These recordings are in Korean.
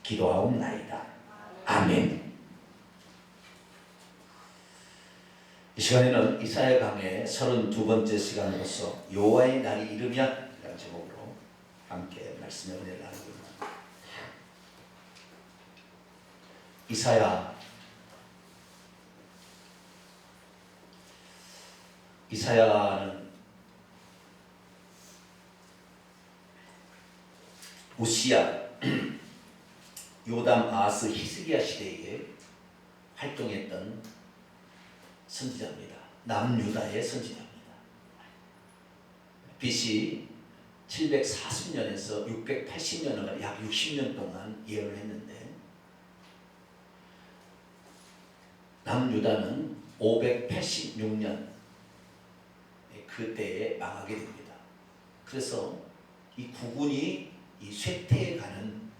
기도하옵나이다. 아멘. 이 시간에는 이사야 강의 32번째 시간으로서 여호와의 날이 이르면 이라는 제목으로 함께 말씀의 은혜를 나누고 있습니다. 이사야는 우시야, 요담, 아하스, 히스기야 시대에 활동했던 선지자입니다. 남유다의 선지자입니다. BC 740년에서 680년을 약 60년 동안 예언을 했는데 남유다는 586년 그때에 망하게 됩니다. 그래서 이 국군이 이 쇠퇴해 가는,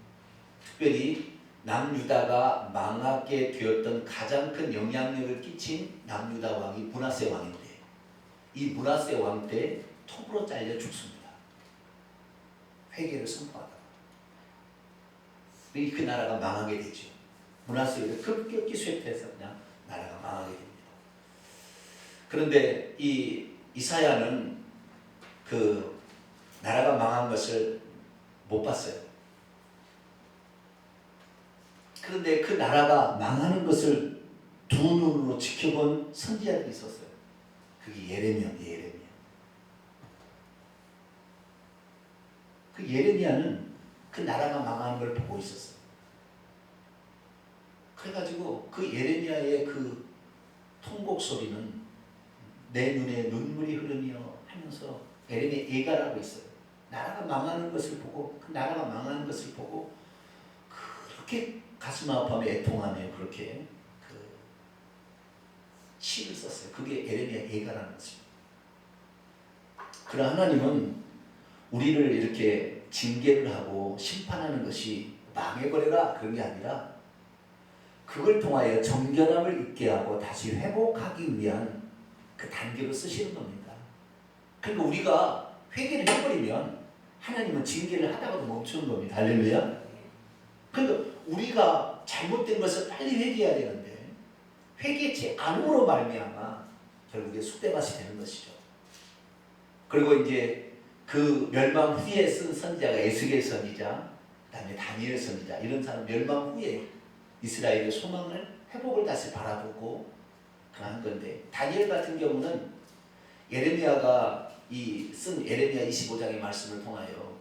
특별히 남유다가 망하게 되었던 가장 큰 영향력을 끼친 남유다 왕이 므낫세 왕인데, 이 므낫세 왕 때 톱으로 잘려 죽습니다. 회개를 선포하다가. 그 나라가 망하게 되죠. 므낫세가 급격히 쇠퇴해서 그냥 나라가 망하게 됩니다. 그런데 이 이사야는 그 나라가 망한 것을 못 봤어요. 그런데 그 나라가 망하는 것을 두 눈으로 지켜본 선지자들이 있었어요. 그게 예레미야입니다. 그 예레미야는 그 나라가 망하는 걸 보고 있었어요. 그래가지고 그 예레미야의 그 통곡 소리는 내 눈에 눈물이 흐르며 하면서 예레미야 애가라고 있어요. 나라가 망하는 것을 보고, 그 나라가 망하는 것을 보고 그렇게 가슴 아파하며 애통하며 그렇게 그 시를 썼어요. 그게 예레미야 애가라는 것입니다. 그러나 하나님은 우리를 이렇게 징계를 하고 심판하는 것이 망해버려라 그런 게 아니라 그걸 통하여 정결함을 있게 하고 다시 회복하기 위한 그 단계로 쓰시는 겁니다. 그러니까 우리가 회개를 해버리면 하나님은 징계를 하다가도 멈추는 겁니다. 할렐루야. 그러니까 우리가 잘못된 것을 빨리 회개해야 되는데 회개치 않음으로 말미암아 결국에 쑥대밭이 되는 것이죠. 그리고 이제 그 멸망 후에 쓴 선지자가 에스겔 선지자, 그 다음에 다니엘 선지자, 이런 사람 멸망 후에 이스라엘의 소망을, 회복을 다시 바라보고 그런 건데, 다니엘 같은 경우는 예레미야가 쓴 예레미야 25장의 말씀을 통하여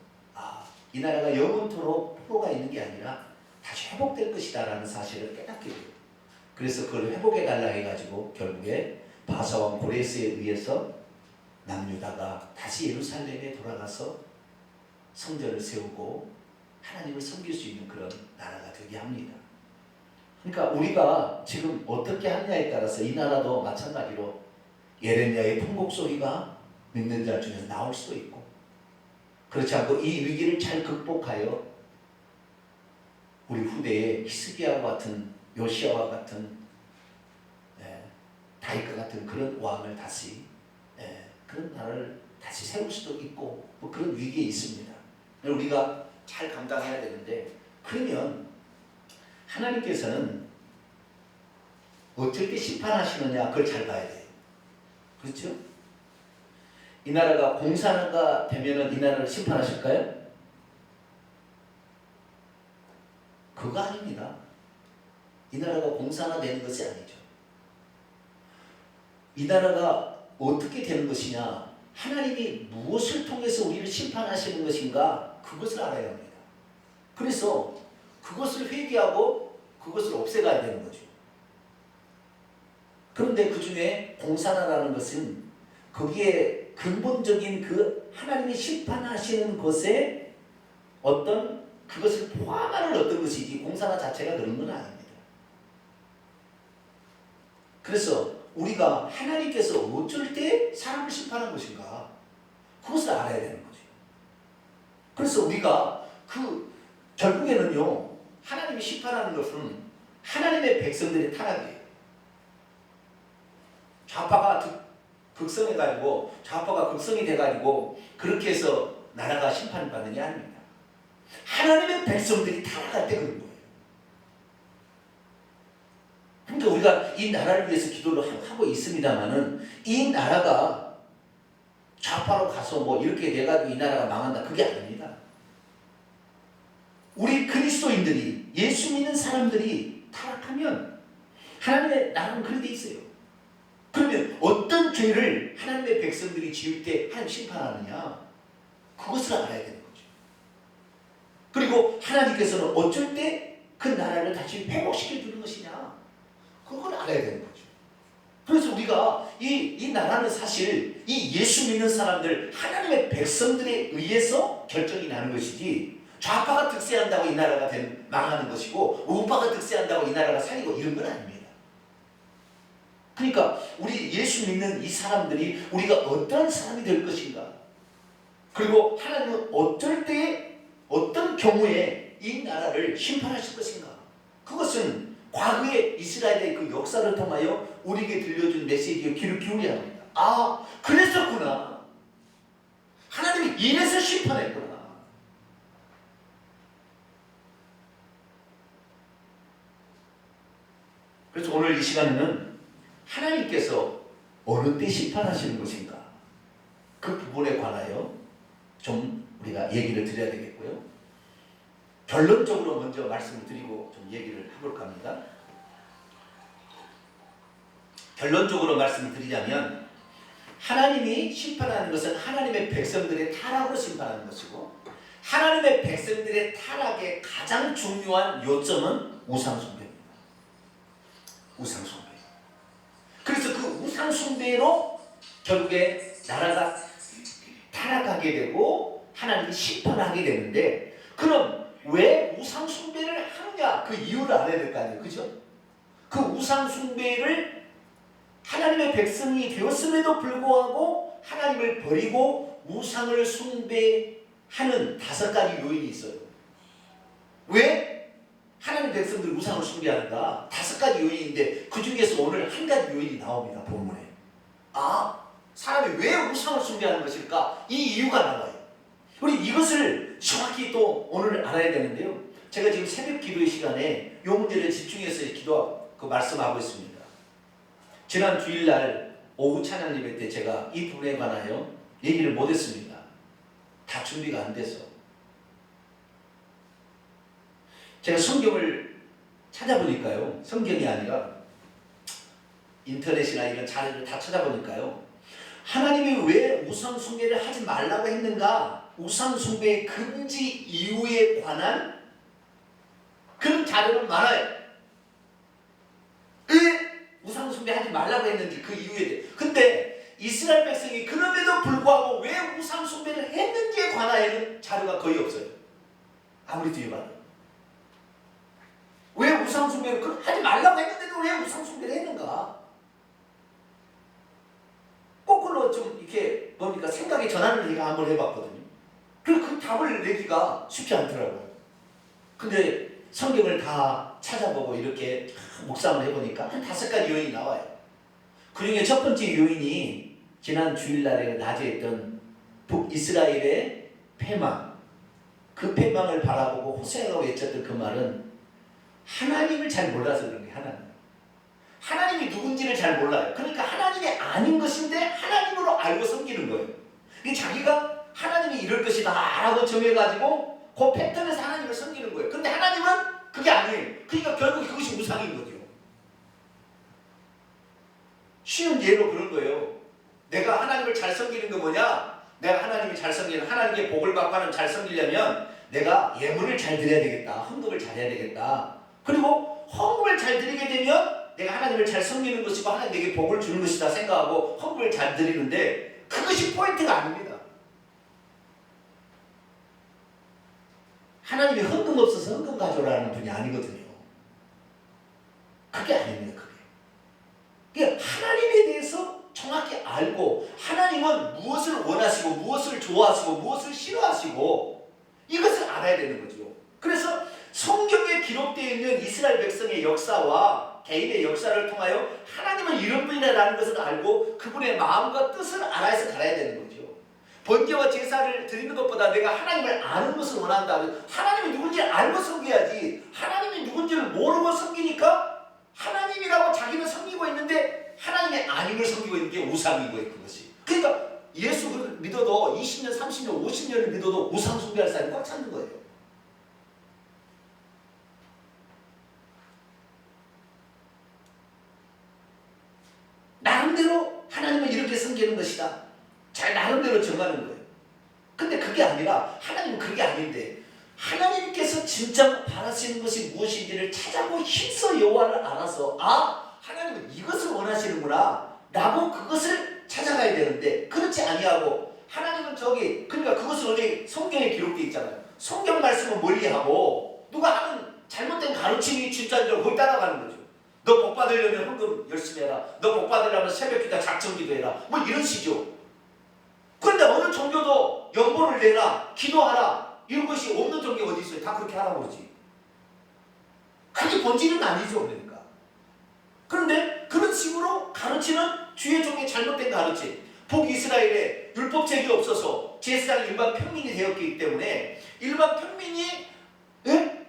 이 나라가 영원토록 포로가 있는 게 아니라 다시 회복될 것이다 라는 사실을 깨닫게 돼요. 그래서 그걸 회복해달라 해가지고 결국에 바사왕 고레스에 의해서 남유다가 다시 예루살렘에 돌아가서 성전을 세우고 하나님을 섬길 수 있는 그런 나라가 되게 합니다. 그러니까 우리가 지금 어떻게 하느냐에 따라서 이 나라도 마찬가지로 예레미야의 통곡 소리가 믿는 자 중에서 나올 수도 있고, 그렇지 않고 이 위기를 잘 극복하여 우리 후대에 히스기야와 같은, 요시야와 같은, 다윗과 같은 그런 왕을 다시, 그런 나라를 다시 세울 수도 있고, 뭐 그런 위기에 있습니다. 우리가 잘 감당해야 되는데, 그러면 하나님께서는 어떻게 심판하시느냐, 그걸 잘 봐야 돼요. 그렇죠? 이 나라가 공산화가 되면은 이 나라를 심판하실까요? 그거 아닙니다. 이 나라가 공산화되는 것이 아니죠. 이 나라가 어떻게 되는 것이냐, 하나님이 무엇을 통해서 우리를 심판하시는 것인가, 그것을 알아야 합니다. 그래서 그것을 회개하고 그것을 없애가야 되는 거죠. 그런데 그 중에 공산화라는 것은 거기에 근본적인 그 하나님이 심판하시는 것에 어떤 그것을 포함하는 어떤 것이지 공산화 자체가 그런 건 아닙니다. 그래서 우리가 하나님께서 어쩔 때 사람을 심판한 것인가, 그것을 알아야 되는 거죠. 그래서 우리가 결국에는요, 하나님이 심판하는 것은 하나님의 백성들의 타락이에요. 좌파가 극성해가지고, 좌파가 극성이 돼가지고 그렇게 해서 나라가 심판받는 게 아닙니다. 하나님의 백성들이 타락할 때 그런 거예요. 그러니까 우리가 이 나라를 위해서 기도를 하고 있습니다만은 이 나라가 좌파로 가서 뭐 이렇게 돼가지고 이 나라가 망한다, 그게 아닙니다. 우리 그리스도인들이, 예수 믿는 사람들이 타락하면 하나님의 나라는 그런 데 있어요. 그러면 어떤 죄를 하나님의 백성들이 지을 때 하나님 심판하느냐, 그것을 알아야 되는 거죠. 그리고 하나님께서는 어쩔 때 그 나라를 다시 회복시켜 주는 것이냐, 그걸 알아야 되는 거죠. 그래서 우리가 이 나라는 사실 이 예수 믿는 사람들, 하나님의 백성들에 의해서 결정이 나는 것이지, 좌파가 득세한다고 이 나라가 망하는 것이고 우파가 득세한다고 이 나라가 살리고 이런 건 아닙니다. 그러니까 우리 예수 믿는 이 사람들이 우리가 어떤 사람이 될 것인가, 그리고 하나님은 어쩔 때에 어떤 경우에 이 나라를 심판하실 것인가, 그것은 과거의 이스라엘의 그 역사를 통하여 우리에게 들려준 메시지에 귀를 기울여야 합니다. 아, 그랬었구나. 하나님이 이래서 심판했구나. 그래서 오늘 이 시간에는 하나님께서 어느 때 심판하시는 것인가, 그 부분에 관하여 좀 우리가 얘기를 드려야 되겠고요. 결론적으로 먼저 말씀을 드리고 좀 얘기를 해볼까 합니다. 결론적으로 말씀을 드리자면, 하나님이 심판하는 것은 하나님의 백성들의 타락으로 심판하는 것이고, 하나님의 백성들의 타락의 가장 중요한 요점은 우상숭배입니다. 우상숭배. 그래서 그 우상숭배로 결국에 나라가 타락하게 되고 하나님이 심판하게 되는데, 그럼 왜 우상숭배를 하느냐, 그 이유를 알아야 될 거 아니에요. 그죠? 그 우상숭배를 하나님의 백성이 되었음에도 불구하고 하나님을 버리고 우상을 숭배하는 5가지 요인이 있어요. 왜 하나님 백성들이 우상을 숭배하는가? 5가지 요인인데 그 중에서 오늘 한 가지 요인이 나옵니다. 본문에. 아, 사람이 왜 우상을 숭배하는 것일까? 이 이유가 나와요. 우리 이것을 정확히 또 오늘 알아야 되는데요. 제가 지금 새벽 기도의 시간에 이 문제를 집중해서 말씀하고 있습니다. 지난 주일날 오후 찬양 예배 때 제가 이 부분에 관하여 얘기를 못했습니다. 다 준비가 안 돼서. 제가 성경을 찾아보니까요, 성경이 아니라 인터넷이나 이런 자료를 다 찾아보니까요, 하나님이 왜 우상 숭배를 하지 말라고 했는가, 우상 숭배의 금지 이유에 관한 그런 자료는 많아요. 왜 우상 숭배하지 말라고 했는지 그 이유에 대해. 근데 이스라엘 백성이 그럼에도 불구하고 왜 우상 숭배를 했는지에 관하여는 자료가 거의 없어요. 아무리 뒤져봐도. 왜 우상 숭배를 하지 말라고 했는데도 왜 우상 숭배를 했는가? 거꾸로 좀 이렇게 뭡니까 생각의 전환을 제가 한번 해봤거든요. 그리고 그 답을 내기가 쉽지 않더라고요. 근데 성경을 다 찾아보고 이렇게 묵상을 해보니까 한 5가지 요인이 나와요. 그 중에 첫 번째 요인이 지난 주일날에 낮에 했던 북이스라엘의 패망, 그 패망을 바라보고 호세아가 외쳤던 그 말은 하나님을 잘 몰라서 그런 거예요. 하나님이 누군지를 잘 몰라요. 그러니까 하나님이 아닌 것인데 하나님으로 알고 섬기는 거예요. 자기가 하나님이 이럴 것이다 라고 정해가지고 그 패턴에서 하나님을 섬기는 거예요. 근데 하나님은 그게 아니에요. 그러니까 결국 그것이 우상인 거죠. 쉬운 예로 그런 거예요. 내가 하나님을 잘 섬기는 게 뭐냐? 내가 하나님이 잘 섬기는, 하나님께 복을 받고 하나님 잘 섬기려면 내가 예물을 잘 드려야 되겠다. 헌금을 잘 해야 되겠다. 그리고 헌금을 잘 드리게 되면 내가 하나님을 잘 섬기는 것이고 하나님 내게 복을 주는 것이다 생각하고 헌금을 잘 드리는데, 그것이 포인트가 아닙니다. 하나님이 헌금 없어서 헌금 가져오라는 분이 아니거든요. 그게 아닙니다. 그게 하나님에 대해서 정확히 알고, 하나님은 무엇을 원하시고 무엇을 좋아하시고 무엇을 싫어하시고 이것을 알아야 되는 거죠. 그래서 성경에 기록되어 있는 이스라엘 백성의 역사와 개인의 역사를 통하여 하나님은 이런 분이라는 것을 알고 그분의 마음과 뜻을 알아서 갈아야 되는 거죠. 번제와 제사를 드리는 것보다 내가 하나님을 아는 것을 원한다. 하나님이 누군지 알고 섬겨야지. 하나님이 누군지를 모르고 섬기니까 하나님이라고 숭배할 사람이 꽉 찾는 거예요. 나름대로 하나님은 이렇게 섬기는 것이다. 잘 나름대로 정하는 거예요. 근데 그게 아니라 하나님은 그게 아닌데 하나님께서 진짜 바라시는 것이 무엇인지를 찾아보고 힘써 여호와를 알아서 하나님은 이것을 원하시는구나 라고 그것을 찾아가야 되는데 그렇지 아니하고 하나님은 그러니까 그것은 어디 성경에 기록되어 있잖아요. 성경 말씀은 멀리하고 누가 하는 잘못된 가르침이 진짜인 줄 그걸 따라가는 거죠. 너 복 받으려면 헌금 열심히 해라. 너 복 받으려면 새벽기도 작정기도 해라. 뭐 이런 식이죠. 그런데 어느 종교도 연보를 내라, 기도하라 이런 것이 없는 종교가 어디 있어요? 다 그렇게 하라고 그러지. 그게 본질은 아니죠. 그러니까. 그런데 그런 식으로 가르치는 주의 종의 잘못된 가르침. 북이스라엘에 율법책이 없어서 제사장 일반 평민이 되었기 때문에 일반 평민이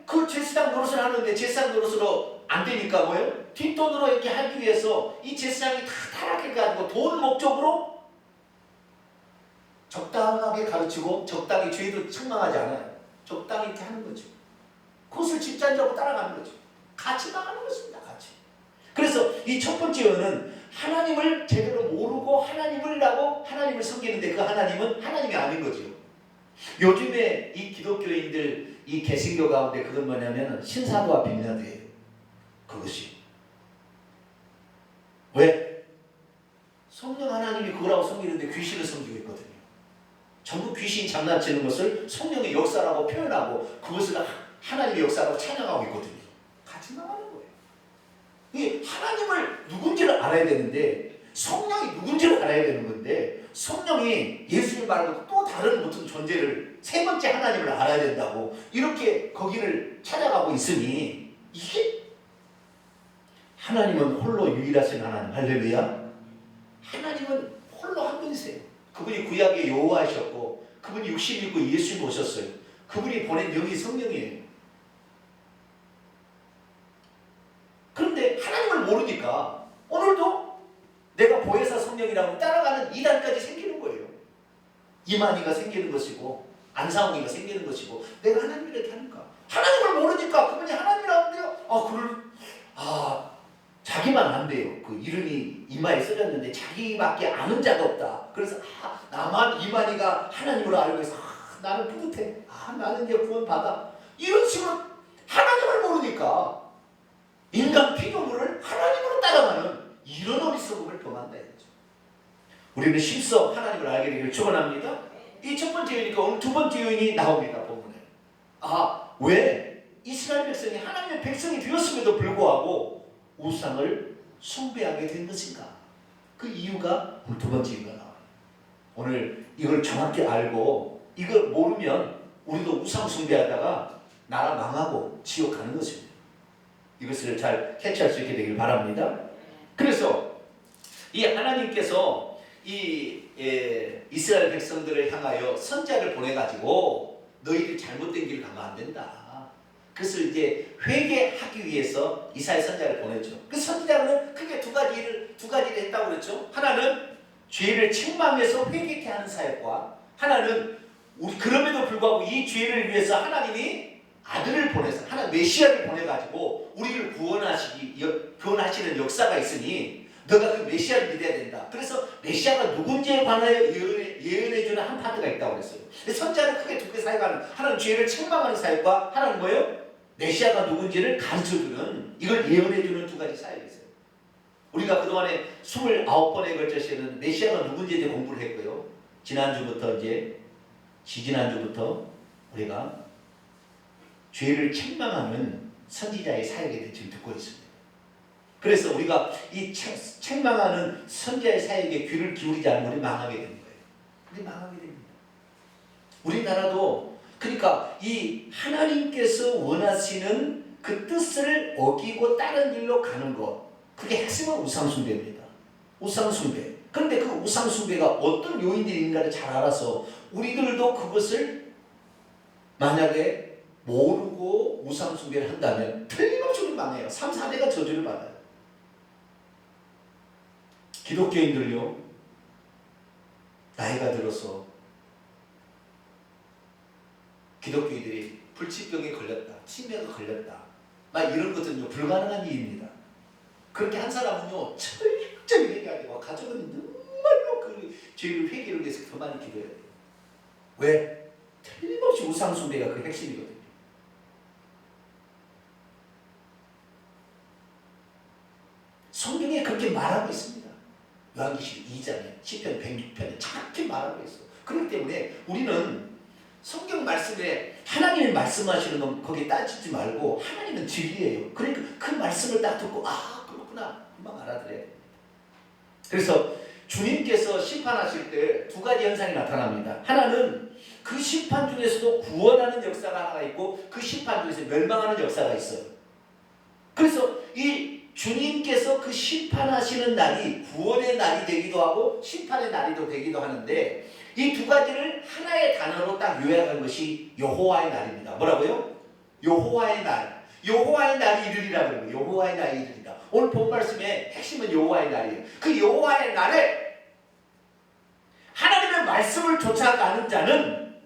그 제사장 노릇을 하는데 제사장 노릇으로 안 되니까 뭐예요? 뒷돈으로 이렇게 하기 위해서 이 제사장이 다 타락해가지고 돈 목적으로 적당하게 가르치고 적당히 죄도 책망하지 않아요. 적당히 이렇게 하는 거죠. 그것을 집단적으로 따라가는 거죠. 같이 나가는 것입니다. 같이. 그래서 이 첫 번째 요는 하나님을 제대로 모르고 하나님을 섬기는데 그 하나님은 하나님이 아닌 거죠. 요즘에 이 기독교인들 이 개신교 가운데 그건 뭐냐면 신사도와 빈자드예요. 그것이. 왜? 성령 하나님이 그거라고 섬기는데 귀신을 섬기고 있거든요. 전부 귀신이 장난치는 것을 성령의 역사라고 표현하고 그것을 하나님의 역사라고 찬양하고 있거든요. 같이 나가는 거예요. 이 하나님을 누군지를 알아야 되는데 성령이 누군지를 알아야 되는 건데 성령이 예수님 말고 또 다른 어떤 존재를 세 번째 하나님을 알아야 된다고 이렇게 거기를 찾아가고 있으니 이게 하나님은 홀로 유일하신 하나님. 할렐루야. 하나님은 홀로 한 분이세요. 그분이 구약의 여호와이셨고 그분이 육신 입고 예수님 오셨어요. 그분이 보낸 영이 성령이에요. 그런데 하나님을 모르니까 오늘도 내가 보혜사 성령이라고 따라가는 이단까지 생기는 거예요. 이만희가 생기는 것이고 안상홍이가 생기는 것이고 내가 하나님을 이렇게 하니까 하나님을 모르니까 그분이 하나님이라고 하는데요. 자기만 안 돼요. 그 이름이 이마에 써졌는데 자기밖에 아는 자가 없다. 그래서 나만 이만희가 하나님으로 알고 있어. 나는 뿌듯해. 나는 이제 구원 받아. 이런 식으로 하나님을 모르니까 인간 피조물을 하나님으로 따라가는 이런 어리석음을 범한다 이거죠. 우리는 힘써 하나님을 알게 되기를 축원합니다. 이 첫 번째 요인이니까 오늘 두 번째 요인이 나옵니다. 본문에. 왜 이스라엘 백성이 하나님의 백성이 되었음에도 불구하고 우상을 숭배하게 된 것인가? 그 이유가 오늘 두 번째 이유가 나와요. 오늘 이걸 정확히 알고 이걸 모르면 우리도 우상 숭배하다가 나라 망하고 지옥 가는 것입니다. 이것을 잘 캐치할 수 있게 되길 바랍니다. 그래서 이 하나님께서 이스라엘 백성들을 향하여 선자를 보내가지고 너희들이 잘못된 길 가면 안 된다. 그것을 이제 회개하기 위해서 이사야 선자를 보냈죠. 그 선자는 크게 두 가지를 했다고 그랬죠. 하나는 죄를 책망해서 회개케 하는 사역과 하나는 그럼에도 불구하고 이 죄를 위해서 하나님이 아들을 보내서 하나님 메시아를 보내가지고 우리를 구원하시는 역사가 있으니 너가 그 메시아를 믿어야 된다. 그래서 메시아가 누군지에 관하여 예언해주는 한 파트가 있다고 그랬어요. 선자는 크게 두 개 사역하는 하나는 죄를 책망하는 사역과 하나는 뭐예요? 메시아가 누군지를 가르쳐주는 이걸 예언해주는 두 가지 사역이 있어요. 우리가 그동안에 29번에 걸쳐서는 메시아가 누군지에 대해 공부를 했고요. 지지난주부터 우리가 죄를 책망하는 선지자의 사역에 대해 지금 듣고 있습니다. 그래서 우리가 이 책망하는 선지자의 사역에 귀를 기울이지 않으면 우리 망하게 되는 거예요. 우리 망하게 됩니다. 우리나라도 그러니까 이 하나님께서 원하시는 그 뜻을 어기고 다른 길로 가는 것, 그게 핵심은 우상숭배입니다. 우상숭배. 그런데 그 우상숭배가 어떤 요인들이 있는가를 잘 알아서 우리들도 그것을 만약에 모르고 우상숭배를 한다면 틀림없이 우리 망해요. 3, 4대가 저주를 받아요. 기독교인들요, 나이가 들어서 기독교인들이 불치병에 걸렸다, 치매가 걸렸다, 막 이런거든요. 불가능한 일입니다. 그렇게 한 사람은요 철저히 회개해야 되고, 가족은 정말로 그 죄를 회개를 위해서 더 많이 기도해야 돼요. 왜? 틀림없이 우상숭배가 그 핵심이거든요. 성경에 그렇게 말하고 있습니다. 요한계시록 2장에 시편 106편에 정확히 말하고 있어. 그렇기 때문에 우리는 성경 말씀에 하나님이 말씀하시는 건 거기에 따지지 말고, 하나님은 진리예요. 그러니까 그 말씀을 딱 듣고 아 그렇구나 금방 알아들어야 됩니다. 그래서 주님께서 심판하실 때 두 가지 현상이 나타납니다. 하나는 그 심판 중에서도 구원하는 역사가 하나가 있고, 그 심판 중에서 멸망하는 역사가 있어요. 그래서 이 주님께서 그 심판하시는 날이 구원의 날이 되기도 하고 심판의 날이 되기도 하는데, 이 두 가지를 하나의 단어로 딱 요약한 것이 여호와의 날입니다. 뭐라고요? 여호와의 날. 여호와의 날이 이르리라 그러고, 여호와의 날이 이르리라. 오늘 본 말씀의 핵심은 여호와의 날이에요. 그 여호와의 날에 하나님의 말씀을 쫓아가는 자는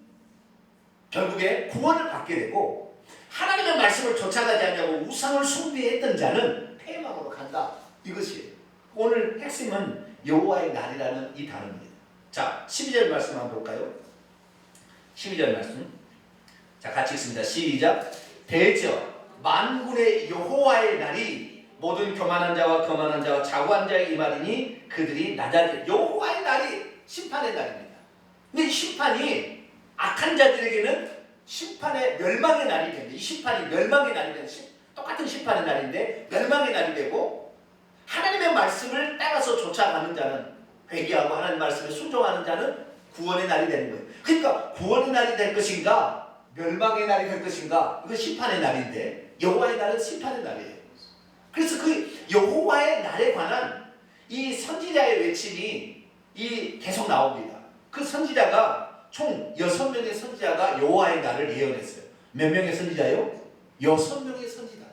결국에 구원을 받게 되고, 하나님의 말씀을 쫓아가지 않냐고 우상을 숭배했던 자는 폐망으로 간다. 이것이에요. 오늘 핵심은 여호와의 날이라는 이 단어입니다. 자, 12절 말씀 한번 볼까요? 12절 말씀. 자, 같이 읽습니다. 시작. 대저 만군의 여호와의 날이 모든 교만한 자와 거만한 자와 자고한 자의 이 말이니 그들이 낮아질. 여호와의 날이 심판의 날입니다. 근데 이 심판이 악한 자들에게는 심판의 멸망의 날이 됩니다. 이 심판이 멸망의 날이 되는, 똑같은 심판의 날인데 멸망의 날이 되고, 하나님의 말씀을 따라서 쫓아가는 자는, 회개하고 하나님 말씀에 순종하는 자는 구원의 날이 되는 거예요. 그러니까 구원의 날이 될 것인가 멸망의 날이 될 것인가, 이건 심판의 날인데 여호와의 날은 심판의 날이에요. 그래서 그 여호와의 날에 관한 이 선지자의 외침이 계속 나옵니다. 그 선지자가 총 6명의 선지자가 여호와의 날을 예언했어요. 몇 명의 선지자요? 6명의 선지자가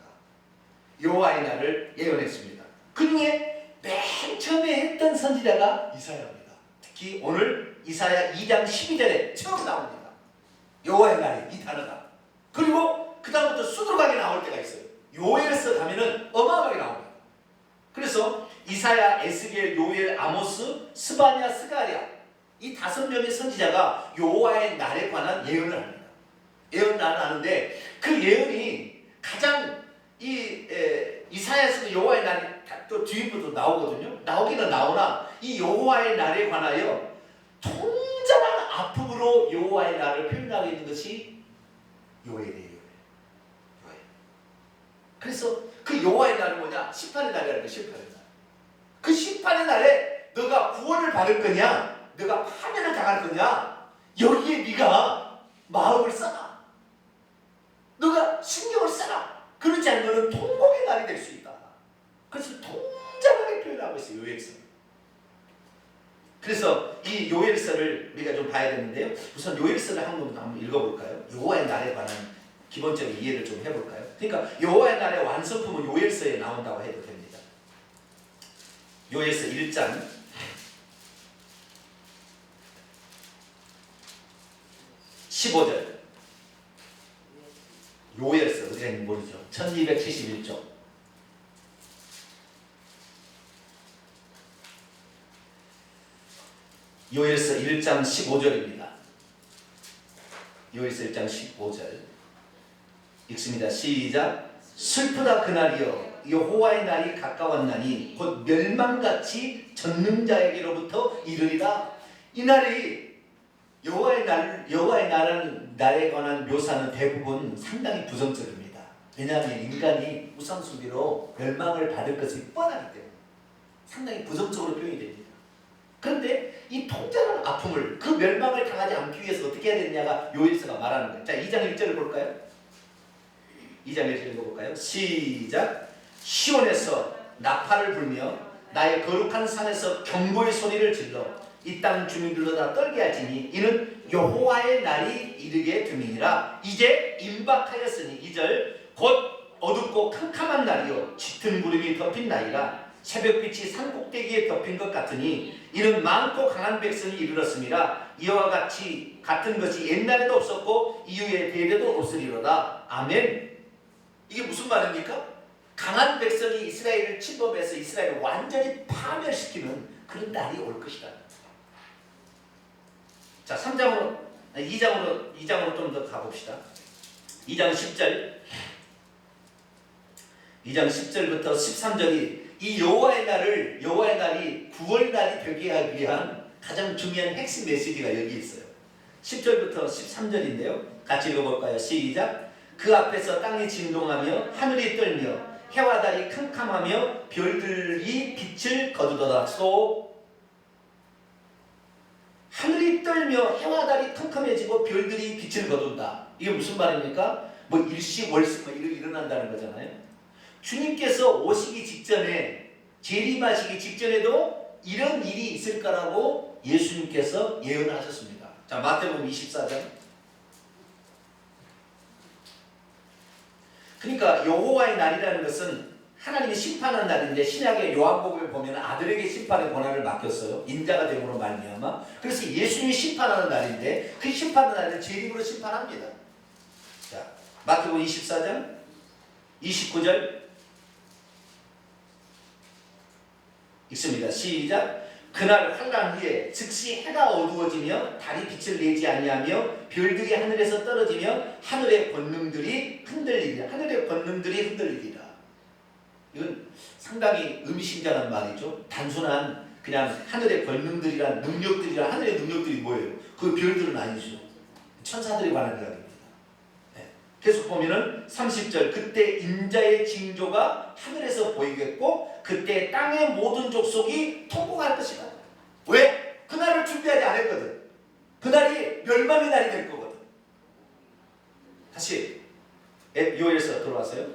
여호와의 날을 예언했습니다. 그 중에 맨 처음에 했던 선지자가 이사야입니다. 특히 오늘 이사야 2장 12절에 처음 나옵니다. 여호와의 날이 이 단어가. 그리고 그 다음부터 수두룩하게 나올 때가 있어요. 요엘서 가면은 어마어마하게 나옵니다. 그래서 이사야, 에스겔, 요엘, 아모스, 스바냐, 스가랴, 이 5명의 선지자가 여호와의 날에 관한 예언을 합니다. 예언을 하는데 그 예언이 가장 이사야에서도 여호와의 날이 또 뒤부터 나오거든요. 나오기는 나오나 이 여호와의 날에 관하여 통전한 아픔으로 여호와의 날을 표현하고 있는 것이 요엘이에요. 요엘. 그래서 그 여호와의 날은 뭐냐? 심판의 날이라는 거예요. 심판의 날. 그 심판의 날에 너가 구원을 받을 거냐? 너가 파멸을 당할 거냐? 여기에 네가 마음을 써라. 너가 신경을 써라. 그렇지 않으면 통곡의 날이 될 수 있다. 그래서 통장하게 표현하고 있어요. 요엘서. 그래서 이 요엘서를 우리가 좀 봐야 되는데요. 우선 요엘서를 한번 읽어볼까요? 여호와의 날에 관한 기본적인 이해를 좀 해볼까요? 그러니까 여호와의 날의 완성품은 요엘서에 나온다고 해도 됩니다. 요엘서 1장 15절. 요엘서 어디가 있는지 모르죠. 1271쪽. 요엘서 1장 15절입니다. 요엘서 1장 15절 읽습니다. 시작. 슬프다 그날이여 여호와의 날이 가까웠나니 곧 멸망같이 전능자에게로부터 이르리라. 이 날이 여호와의 날에 관한 묘사는 대부분 상당히 부정적입니다. 왜냐하면 인간이 우상숭배로 멸망을 받을 것이 뻔하기 때문에 상당히 부정적으로 표현이 됩니다. 그런데 이 통전한 아픔을, 그 멸망을 당하지 않기 위해서 어떻게 해야 되느냐가 요엘서가 말하는 거예요. 자, 2장 1절을 볼까요? 2장 1절 읽어볼까요? 시작. 시온에서 나팔을 불며 나의 거룩한 산에서 경보의 소리를 질러 이 땅 주민들로 다 떨게 하지니 이는 여호와의 날이 이르게 됨이니라. 이제 임박하였으니 2절 곧 어둡고 캄캄한 날이요 짙은 구름이 덮인 날이라. 새벽빛이 산 꼭대기에 덮인 것 같으니 이는 많고 강한 백성이 이르렀음이라. 이와 같이 같은 것이 옛날에도 없었고 이후에 대대도 없으리로다. 아멘. 이게 무슨 말입니까? 강한 백성이 이스라엘을 침범해서 이스라엘을 완전히 파멸시키는 그런 날이 올 것이다. 자, 2장으로 좀 더 가봅시다. 2장 10절부터 13절이 이 여호와의 날이 구원날이 되게 하기 위한 가장 중요한 핵심 메시지가 여기 있어요. 10절부터 13절인데요. 같이 읽어볼까요? 시작. 그 앞에서 땅이 진동하며 하늘이 떨며 해와 달이 캄캄하며 별들이 빛을 거두더라. 하늘이 떨며 해와 달이 캄캄해지고 별들이 빛을 거둔다. 이게 무슨 말입니까? 뭐 일시월시 일어난다는 거잖아요. 주님께서 오시기 직전에, 재림하시기 직전에도 이런 일이 있을 거라고 예수님께서 예언하셨습니다. 자, 마태복음 24장. 그러니까 여호와의 날이라는 것은 하나님이 심판하는 날인데, 신약의 요한복음에 보면 아들에게 심판의 권한을 맡겼어요. 인자가 됨으로 말미암아. 그래서 예수님이 심판하는 날인데, 그 심판하는 날은 재림으로 심판합니다. 자, 마태복음 24장 29절 읽습니다. 시작. 그날 환난 후에 즉시 해가 어두워지며 달이 빛을 내지 아니하며 별들이 하늘에서 떨어지며 하늘의 권능들이 흔들리리라. 하늘의 권능들이 흔들리리라. 이건 상당히 의미심장한 말이죠. 단순한 그냥 하늘의 권능들이란 능력들이란, 하늘의 능력들이 뭐예요? 그 별들은 아니죠. 천사들에 관한 이야기입니다. 네. 계속 보면은 30절. 그때 인자의 징조가 하늘에서 보이겠고 그때 땅의 모든 족속이 통곡할 것이다. 왜? 그날을 준비하지 않았거든. 그날이 멸망의 날이 될 거거든. 다시 요엘서 들어와서요.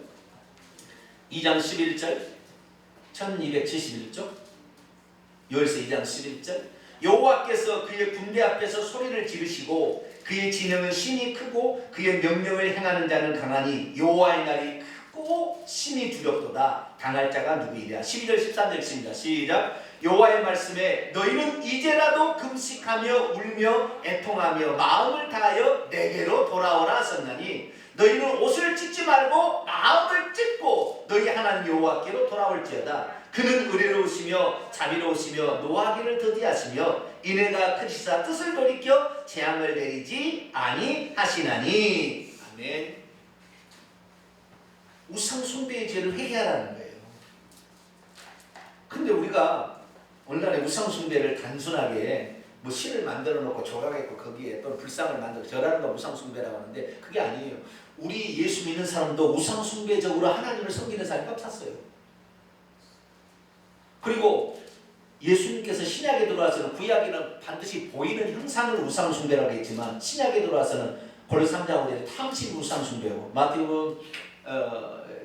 2장 11절 1271쪽 요엘서 2장 11절 여호와께서 그의 군대 앞에서 소리를 지르시고 그의 진영은 심히 크고 그의 명령을 행하는 자는 강하니 여호와의 날이 크고 심히 두렵도다. 당할 자가 누구이랴. 12절 13절 읽습니다. 시작. 여호와의 말씀에 너희는 이제라도 금식하며 울며 애통하며 마음을 다하여 내게로 돌아오라 하셨나니 너희는 옷을 찢지 말고 마음을 찢고 너희 하나님 여호와께로 돌아올지어다. 그는 의로우시며 자비로우시며 노하기를 더디하시며 인애가 크시사 뜻을 돌이켜 재앙을 내리지 아니하시나니. 아멘. 우상 숭배의 죄를 회개하라는 거예요. 근데 우리가 오늘날의 우상 숭배를 단순하게 뭐 신을 만들어 놓고 조각했고 거기에 또 불상을 만들어 절하는 거 우상 숭배라고 하는데 그게 아니에요. 우리 예수 믿는 사람도 우상 숭배적으로 하나님을 섬기는 사람이 꽉 찼어요. 그리고 예수님께서 신약에 들어와서는, 구약에는 반드시 보이는 형상을 우상 숭배라고 했지만 신약에 들어와서는 골로새 3장 5절에 탐심 우상 숭배고, 마태복음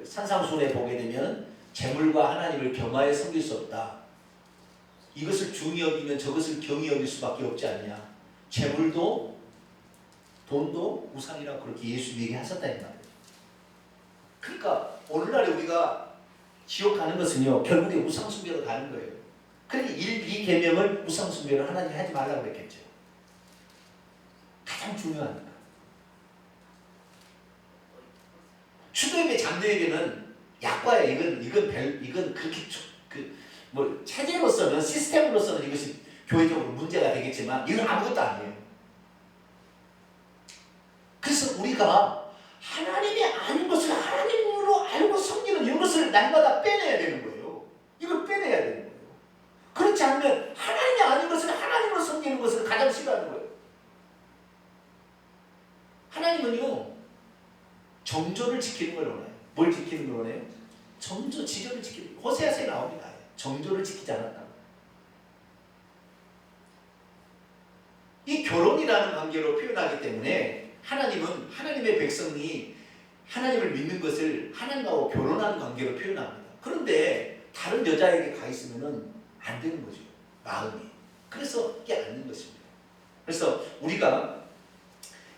산상수훈에 보게 되면 재물과 하나님을 겸하여 섬길 수 없다. 이것을 중히 여기면 저것을 경히 여길 수밖에 없지 않냐. 재물도 돈도 우상이라고 그렇게 예수님이 얘기하셨다 이 말이에요. 그러니까 오늘날에 우리가 지옥 가는 것은요 결국에 우상 숭배로 가는 거예요. 그러니 이 계명을 우상 숭배로 하나님이 하지 말라고 그랬겠죠. 가장 중요한 거. 수도예배 장로예배는 약과예요. 이건 그렇게 뭐 체제로서는, 시스템으로서는 이것이 교회적으로 문제가 되겠지만 이건 아무것도 아니에요. 그래서 우리가 하나님이 아닌 것을 하나님으로 알고 섬기는 이것을 날마다 빼내야 되는 거예요. 이걸 빼내야 되는 거예요. 그렇지 않으면 하나님이 아닌 것을 하나님으로 섬기는 것을 가장 싫어하는 거예요. 하나님은요 정조를 지키는 걸 원해요. 뭘 지키는 걸 원해요? 정조, 지조를 지키는 거예요. 호세아서에 나옵니다. 정조를 지키지 않았다. 이 결혼이라는 관계로 표현하기 때문에 하나님은 하나님의 백성이 하나님을 믿는 것을 하나님하고 결혼하는 관계로 표현합니다. 그런데 다른 여자에게 가 있으면 안 되는 거죠. 마음이. 그래서 이게 안 되는 것입니다. 그래서 우리가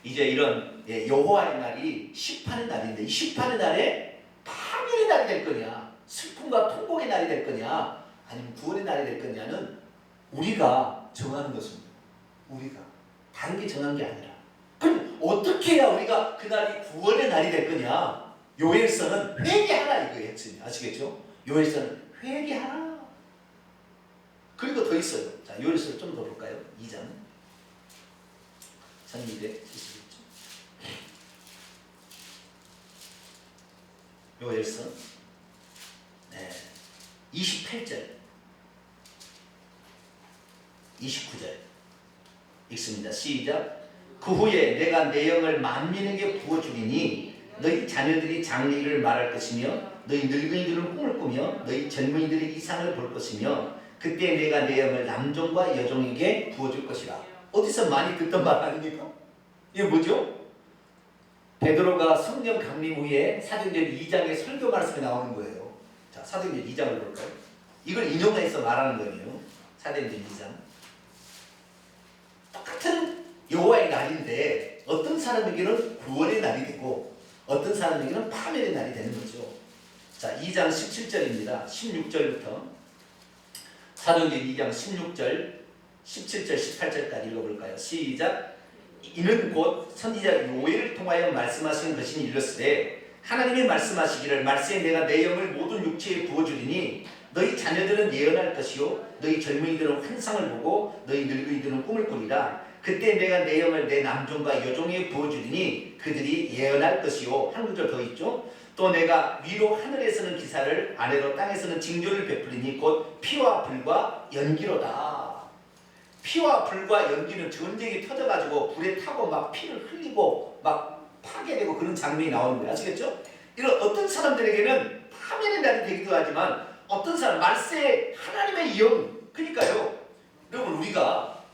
이제 이런 여호와의 날이 심판의 날인데 이 심판의 날에 파멸의 날이 될 거냐, 슬픔과 통곡의 날이 될 거냐, 아니면 구원의 날이 될 거냐는 우리가 정하는 것입니다. 우리가. 다른 게 정한 게 아니라. 그럼 어떻게 해야 우리가 그날이 구원의 날이 될 거냐? 요엘서는 회개하라 이거예요. 아시겠죠? 요엘서는 회개하라. 그리고 더 있어요. 자, 요엘서를 좀 더 볼까요? 2장 1276쪽. 요엘서 28절 29절 읽습니다. 시작. 그 후에 내가 내 영을 만민에게 부어주리니 너희 자녀들이 장래일을 말할 것이며 너희 늙은이들은 꿈을 꾸며 너희 젊은이들이 이상을 볼 것이며 그때 내가 내 영을 남종과 여종에게 부어줄 것이라. 어디서 많이 듣던 말 아닙니까? 이게 뭐죠? 베드로가 성령 강림 후에 사도행전 2장의 설교 말씀에 나오는 거예요. 자, 사도행전 2장을 볼까요? 이걸 인용해서 말하는 거예요. 사도행전 2장. 똑같은 여호와의 날인데 어떤 사람에게는 구원의 날이 되고 어떤 사람에게는 파멸의 날이 되는 거죠. 자, 2장 17절입니다. 16절부터 사도행전 2장 16절, 17절, 18절까지 읽어볼까요? 시작. 이는 곧 선지자 요엘을 통하여 말씀하신 것이니 이르시되 하나님이 말씀하시기를 말세에 내가 내 영을 모든 육체에 부어주리니 너희 자녀들은 예언할 것이요 너희 젊은이들은 환상을 보고 너희 늙은이들은 꿈을 꾸리라. 그때 내가 내 영을 내 남종과 여종에 부어주리니 그들이 예언할 것이요. 한 구절 더 있죠. 또 내가 위로 하늘에서는 기사를 아래로 땅에서는 징조를 베풀리니 곧 피와 불과 연기로다. 피와 불과 연기는 전쟁이 터져가지고 불에 타고 막 피를 흘리고 막 파괴되고 그런 장면이 나오는 거예요. 아시겠죠? 이런 어떤 사람들에게는 파멸의 날이 되기도 하지만 어떤 사람 말세에 하나님의 영. 그러니까요. 여러분 우리가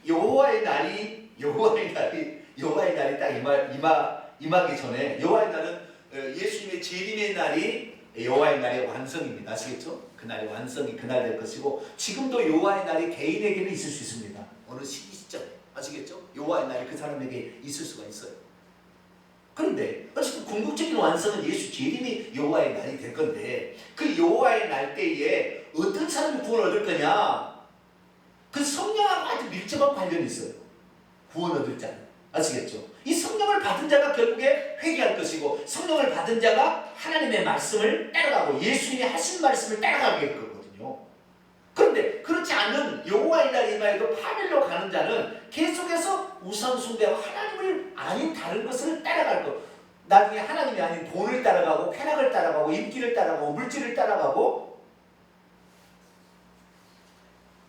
여호와의 날이 딱 임하기 전에 여호와의 날은 예수님의 재림의 날이 여호와의 날의 완성입니다. 아시겠죠? 그날의 완성이 그날 될 것이고 지금도 여호와의 날이 개인에게는 있을 수 있습니다. 어느 시점 아시겠죠? 여호와의 날이 그 사람에게 있을 수가 있어요. 그런데 어쨌든 궁극적인 완성은 예수 재림이 여호와의 날이 될 건데 그 여호와의 날 때에 어떤 사람이 구원을 얻을 거냐? 그 성령하고 아주 밀접한 관련이 있어요. 구원 얻을 자는. 아시겠죠? 이 성령을 받은 자가 결국에 회개할 것이고 성령을 받은 자가 하나님의 말씀을 따라가고 예수님이 하신 말씀을 따라가게 될 거거든요. 그런데 그렇지 않은 여호와의 날 이마에도 파멸로 가는 자는 계속해서 우상 숭배하고 하나님을 아닌 다른 것을 따라갈 거. 나중에 하나님이 아닌 돈을 따라가고 쾌락을 따라가고 인기를 따라가고 물질을 따라가고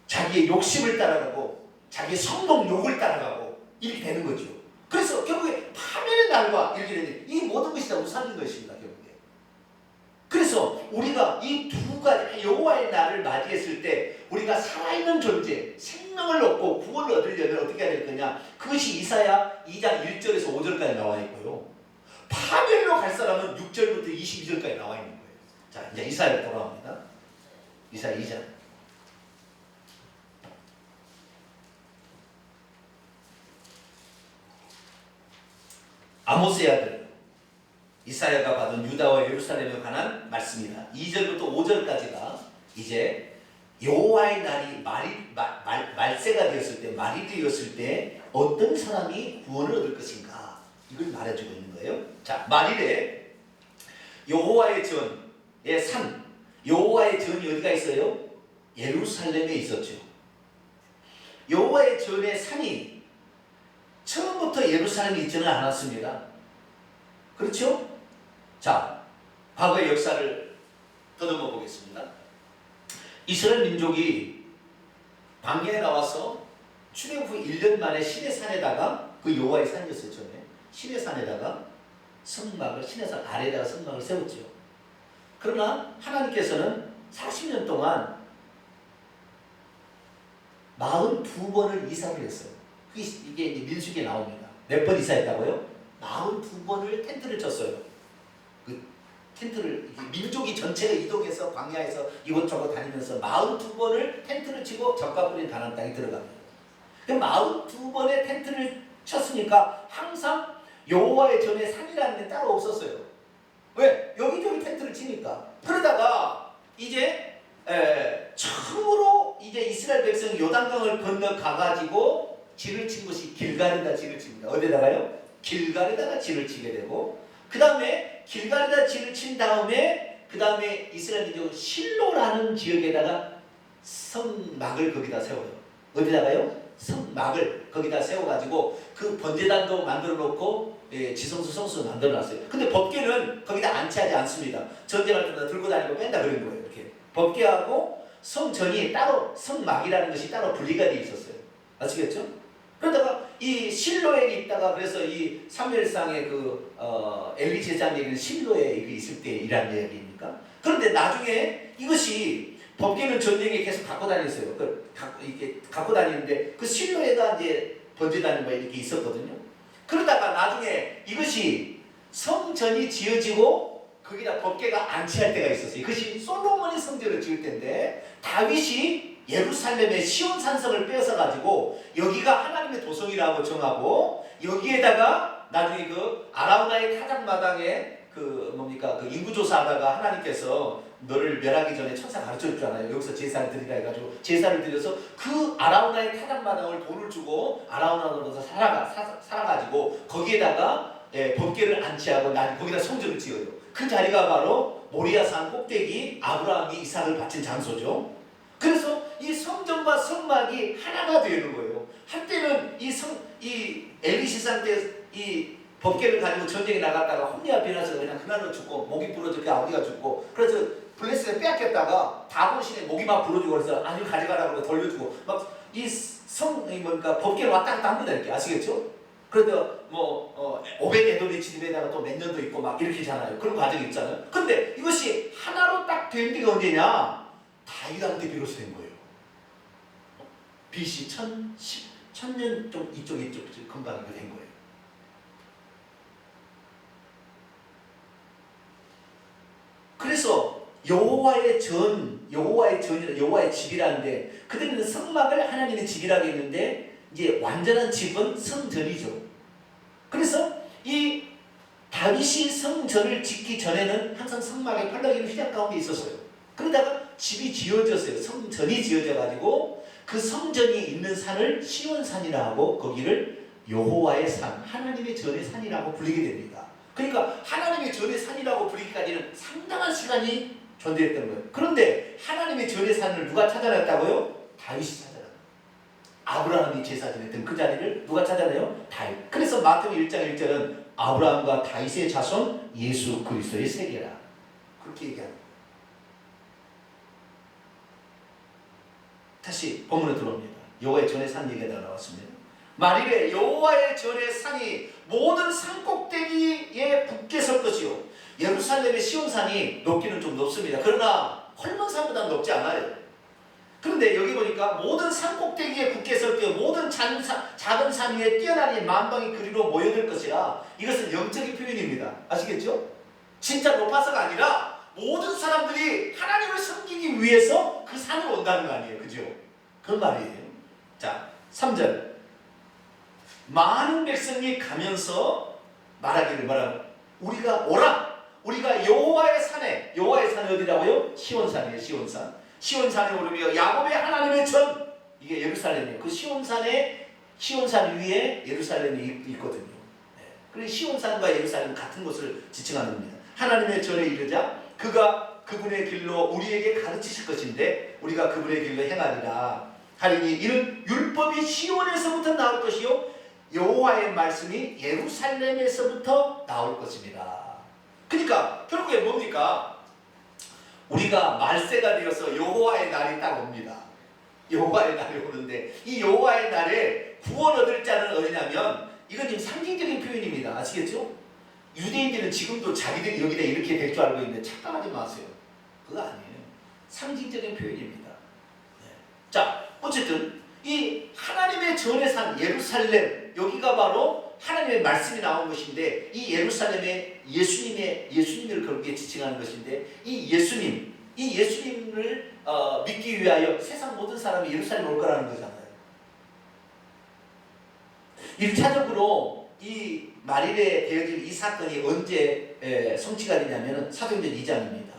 자기의 욕심을 따라가고 자기의 성공욕을 따라가고 이렇게 되는 거죠. 그래서 결국에 파멸의 날과 이렇게 되는 이 모든 것이 다 우상인 것입니다. 결국에. 그래서 우리가 이 두 가지 여호와의 날을 맞이했을 때 우리가 살아있는 존재, 생명을 얻고 구원을 얻으려면 어떻게 해야 될 거냐? 그것이 이사야 2장 1절에서 5절까지 나와 있고요. 파멸로 갈 사람은 6절부터 22절까지 나와 있는 거예요. 자, 이제 이사야로 돌아옵니다. 이사야 2장. 아모스의 아들 이사야가 받은 유다와 예루살렘에 관한 말씀이다. 2절부터 5절까지가 이제 여호와의 날이 말세가 되었을 때 말이 되었을 때 어떤 사람이 구원을 얻을 것인가 이걸 말해주고 있는 거예요. 자, 말일에 여호와의 전의 산 여호와의 전이 어디가 있어요? 예루살렘에 있었죠. 여호와의 전의 산이 처음부터 예루살렘에 있지는 않았습니다. 그렇죠? 자, 과거의 역사를 더듬어 보겠습니다. 이스라엘 민족이 광야에 나와서 출애굽 후 1년 만에 시내산에다가 그 여호와의 산이었어요. 전에 시내산에다가 성막을 시내산 아래다가 성막을 세웠죠. 그러나 하나님께서는 40년 동안 42번을 이사를 했어요. 이게 이제 민수기에 나옵니다. 몇 번 이사했다고요? 42번을 텐트를 쳤어요. 그 텐트를 민족이 전체가 이동해서 광야에서 이곳저곳 다니면서 42번을 텐트를 치고 적과 뿌린 가나안 땅에 들어갑니다. 42번의 텐트를 쳤으니까 항상 여호와의 전에 산이라는 게 따로 없었어요. 왜? 여기저기 텐트를 치니까. 그러다가 이제 처음으로 이제 이스라엘 백성이 요단강을 건너가가지고 진을 친 곳이 길갈에다 진을 칩니다. 어디다가요? 길갈에다가 진을 치게 되고, 그 다음에 길갈에다 진을 친 다음에 그 다음에 이스라엘 민족은 실로라는 지역에다가 성막을 거기다 세워요. 어디다가요? 성막을 거기다 세워가지고 그 번제단도 만들어 놓고 지성소 성소도 만들어 놨어요. 근데 법궤는 거기다 안치하지 않습니다. 전쟁할 때마다 들고 다니고 맨날 그런 거예요. 이렇게 법궤하고 성전이 따로, 성막이라는 것이 따로 분리가 되어 있었어요. 아시겠죠? 그러다가 이 실로에 있다가, 그래서 이 사무엘상의 엘리 제사장 얘기는 실로에 있을 때 일한 얘기입니까? 그런데 나중에 이것이 법궤는 전쟁에 계속 갖고 다녔어요. 이렇게 갖고 다니는데 그 실로에다 이제 번제단이 뭐 이렇게 있었거든요. 그러다가 나중에 이것이 성전이 지어지고 거기다 법궤가 안치할 때가 있었어요. 그것이 솔로몬이 성전을 지을 때인데, 다윗이 예루살렘의 시온 산성을 빼앗아 가지고 여기가 하나님의 도성이라고 정하고, 여기에다가 나중에 그 아라우나의 타작마당에 그 인구조사하다가 하나님께서 너를 멸하기 전에 천사 가르쳐 줬잖아요. 여기서 제사를 드리라 해가지고 제사를 드려서 그 아라우나의 타작마당을 돈을 주고 아라우나로서 살아가지고 거기에다가 법궤를 안치하고 거기다 성전을 지어요. 그 자리가 바로 모리아산 꼭대기 아브라함이 이삭을 바친 장소죠. 그래서 이 성전과 성막이 하나가 되는 거예요. 한때는 이 엘리시상 때 이 법궤를 가지고 전쟁에 나갔다가 혼미가 변해서 그냥 그날로 죽고, 목이 부러지고 아버지가 죽고, 그래서 블레셋에 빼앗겼다가 다곤신에 목이 막 부러지고, 그래서 아니 가져가라고 돌려주고, 막 이 법궤를 왔다 갔다 합니다. 이렇게 아시겠죠? 그래도 오벳 에돔의 집에다가 또 몇 년도 있고 막 이렇게잖아요. 그런 과정이 있잖아요. 근데 이것이 하나로 딱 된 데가 언제냐? 다윗한테 비로소 된 거예요. BC 1000년 좀 이쪽 금방 이거 된 거예요. 그래서 여호와의 집이라는데, 그들은 성막을 하나님의 집이라고 했는데 이제 완전한 집은 성전이죠. 그래서 이 다윗이 성전을 짓기 전에는 항상 성막의 펄럭이는 휘장 가운데 있었어요. 그러다가 집이 지어졌어요. 성전이 지어져 가지고 그 성전이 있는 산을 시온산이라 하고 거기를 여호와의 산, 하나님의 전의 산이라고 불리게 됩니다. 그러니까 하나님의 전의 산이라고 부르기까지는 상당한 시간이 존재했던 거예요. 그런데 하나님의 전의 산을 누가 찾아냈다고요? 다윗이 찾아냈어요. 아브라함이 제사 지냈던 그 자리를 누가 찾아내요? 다윗. 그래서 마태복음 1장 1절은 아브라함과 다윗의 자손 예수 그리스도의 세계라, 그렇게 얘기합니다. 다시 본문으로 들어옵니다. 여호와의 전의 산 얘기가 나왔습니다. 만일에 여호와의 전의 산이 모든 산꼭대기에 붙게 설 것이요, 예루살렘의 시온산이 높기는 좀 높습니다. 그러나 헐몬산보다 높지 않아요. 그런데 여기 보니까 모든 산꼭대기에 붙게 설 때 모든 작은 산 위에 뛰어나니 만방이 그리로 모여들 것이라. 이것은 영적인 표현입니다. 아시겠죠? 진짜 높아서가 아니라 모든 사람들이 하나님을 섬기기 위해서 그 산으로 온다는 거 아니에요. 그죠? 그런 말이에요. 자, 3절. 많은 백성이 가면서 말하기를 뭐라고? 우리가 오라! 우리가 여호와의 산에, 여호와의 산이 어디라고요? 시온산이에요. 시온산에 오르며 야곱의 하나님의 전, 이게 예루살렘이에요. 그 시온산 위에 예루살렘이 있거든요. 그래서 시온산과 예루살렘은 같은 곳을 지칭하는 겁니다. 하나님의 전에 이르자 그가 그분의 길로 우리에게 가르치실 것인데 우리가 그분의 길로 행하리라 하리니, 이는 율법이 시온에서부터 나올 것이요 여호와의 말씀이 예루살렘에서부터 나올 것입니다. 그러니까 결국에 뭡니까? 우리가 말세가 되어서 여호와의 날이 딱 옵니다. 여호와의 날이 오는데, 이 여호와의 날에 구원 얻을 자는 어디냐면, 이건 지금 상징적인 표현입니다. 아시겠죠? 유대인들은 지금도 자기들이 여기다 이렇게 될 줄 알고 있는데 착각하지 마세요. 그거 아니에요. 상징적인 표현입니다. 네. 자, 어쨌든 이 하나님의 전의 산 예루살렘, 여기가 바로 하나님의 말씀이 나온 것인데, 이 예루살렘에 예수님을 그렇게 지칭하는 것인데, 이 예수님을 믿기 위하여 세상 모든 사람이 예루살렘에 올 거라는 거잖아요. 1차적으로 이 말일에 되어질 이 사건이 언제 성취가 되냐면 사도행전 2장입니다.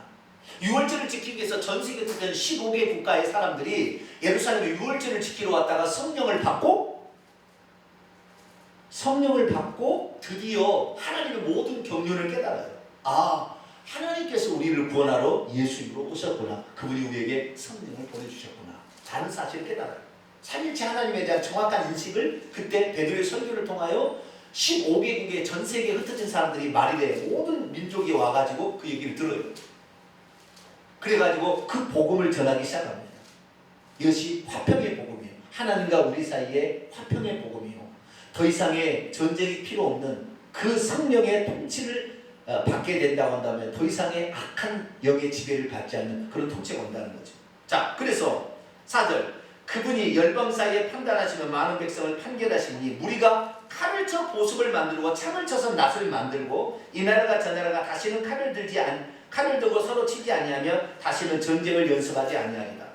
유월절을 지키기 위해서 전 세계 주변 15개 국가의 사람들이 예루살렘에 유월절을 지키러 왔다가 성령을 받고 성령을 받고 드디어 하나님의 모든 경륜을 깨달아요. 아, 하나님께서 우리를 구원하러 예수님으로 오셨구나. 그분이 우리에게 성령을 보내주셨구나. 라는 사실을 깨달아요. 삼일체 하나님에 대한 정확한 인식을 그때 베드로의 설교를 통하여 15개국의 전 세계에 흩어진 사람들이 말일에 모든 민족이 와가지고 그 얘기를 들어요. 그래가지고 그 복음을 전하기 시작합니다. 이것이 화평의 복음이에요. 하나님과 우리 사이의 화평의 복음이요. 더 이상의 전쟁이 필요 없는 그 성령의 통치를 받게 된다고 한다면 더 이상의 악한 영의 지배를 받지 않는 그런 통치가 온다는 거죠. 자, 그래서 4절 그분이 열방 사이에 판단하시며 많은 백성을 판결하시니 무리가 칼을 쳐 보습을 만들고 창을 쳐서 낫을 만들고 이 나라가 저 나라가 다시는 칼을 들고 서로 치지 아니하며 다시는 전쟁을 연습하지 아니하리라.